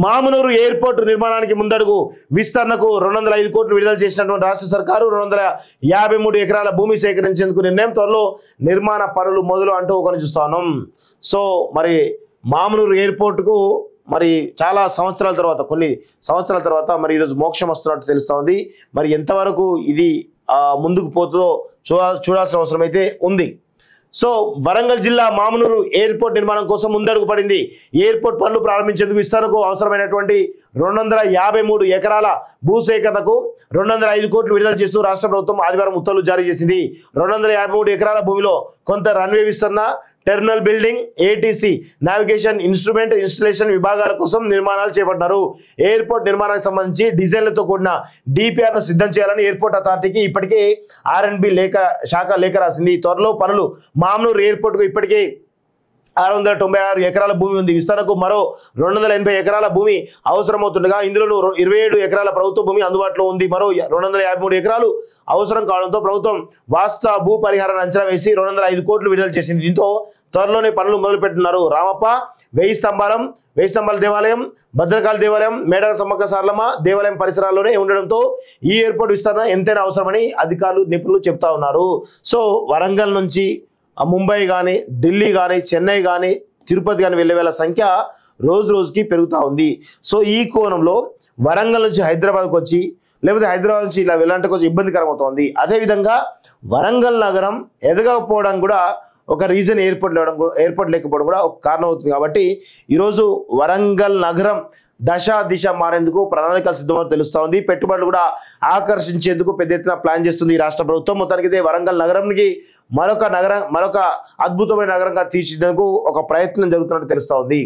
Mamnoor airport నిర్మాణానికి ముందడుగు విస్తరణకు 205 కోట్లు విడుదల చేసినటువంటి రాష్ట్ర సర్కారు 253 ఎకరాల భూమి సేకరించేందుకు నిర్ణయం. త్వరలో నిర్మాణ పనులు మొదలు అంటూ ఒకరిని చూస్తాను. సో మరి మామునూరు ఎయిర్పోర్టుకు మరి చాలా సంవత్సరాల తర్వాత కొన్ని సంవత్సరాల తర్వాత మరి ఈరోజు మోక్షం వస్తున్నట్టు తెలుస్తోంది. మరి ఎంతవరకు ఇది ముందుకు పోతుందో చూడాల్సిన అవసరం అయితే ఉంది. సో వరంగల్ జిల్లా మామునూరు ఎయిర్పోర్ట్ నిర్మాణం కోసం ముందడుగు పడింది. ఎయిర్పోర్ట్ పనులు ప్రారంభించేందుకు విస్తరణకు అవసరమైనటువంటి 253 ఎకరాల భూసేకరణకు 205 కోట్లు విడుదల చేస్తూ రాష్ట్ర ప్రభుత్వం ఆదివారం ఉత్తర్వులు జారీ చేసింది. 253 ఎకరాల భూమిలో కొంత రన్వే విస్తరణ, terminal building, ATC, navigation, instrument installation విభాగాల కోసం నిర్మాణాలు చేపట్టారు. ఎయిర్పోర్ట్ నిర్మాణానికి సంబంధించి డిజైన్లతో కూడిన డిపిఆర్ను సిద్ధం చేయాలని ఎయిర్పోర్ట్ అథారిటీకి ఇప్పటికే ఆర్ఎండ్బి శాఖ లేఖ రాసింది. త్వరలో పనులు మామునూరు ఎయిర్పోర్ట్కు ఇప్పటికే 696 ఎకరాల భూమి ఉంది. విస్తరణకు మరో 280 ఎకరాల భూమి అవసరమవుతుండగా ఇందులో 27 ఎకరాల ప్రభుత్వ భూమి అందుబాటులో ఉంది. మరో 253 ఎకరాలు అవసరం కావడంతో ప్రభుత్వం వాస్తవ భూ పరిహారాన్ని అంచనా వేసి 205 కోట్లు విడుదల చేసింది. దీంతో త్వరలోనే పనులు మొదలుపెట్టున్నారు. రామప్ప, 1000 స్తంభాల దేవాలయం, భద్రకాళి దేవాలయం, మేడార సమ్మక్క సారలమ్మ దేవాలయం పరిసరాల్లోనే ఉండడంతో ఈ ఎయిర్పోర్ట్ విస్తరణ ఎంతైనా అవసరమని అధికారులు నిపుణులు చెప్తా ఉన్నారు. సో వరంగల్ నుంచి ముంబై కానీ, ఢిల్లీ కానీ, చెన్నై కానీ, తిరుపతి కానీ వెళ్ళే వాళ్ళ సంఖ్య రోజు రోజుకి పెరుగుతూ ఉంది. సో ఈ కోణంలో వరంగల్ నుంచి హైదరాబాద్కి వచ్చి లేకపోతే హైదరాబాద్ నుంచి ఇలా వెళ్ళాలంటే కొంచెం ఇబ్బందికరం అవుతుంది. అదేవిధంగా వరంగల్ నగరం ఎదగకపోవడం కూడా ఒక రీజన్, ఎయిర్పోర్ట్ లేకపోవడం కూడా ఒక కారణం అవుతుంది. కాబట్టి ఈరోజు వరంగల్ నగరం దిశ మారేందుకు ప్రణాళికలు సిద్ధమని తెలుస్తూ ఉంది. పెట్టుబడులు కూడా ఆకర్షించేందుకు పెద్ద ఎత్తున ప్లాన్ చేస్తుంది ఈ రాష్ట్ర ప్రభుత్వం. మొత్తానికి వరంగల్ నగరానికి మరొక అద్భుతమైన నగరంగా తీర్చిదిద్దేందుకు ఒక ప్రయత్నం జరుగుతున్నట్టు తెలుస్తూ ఉంది.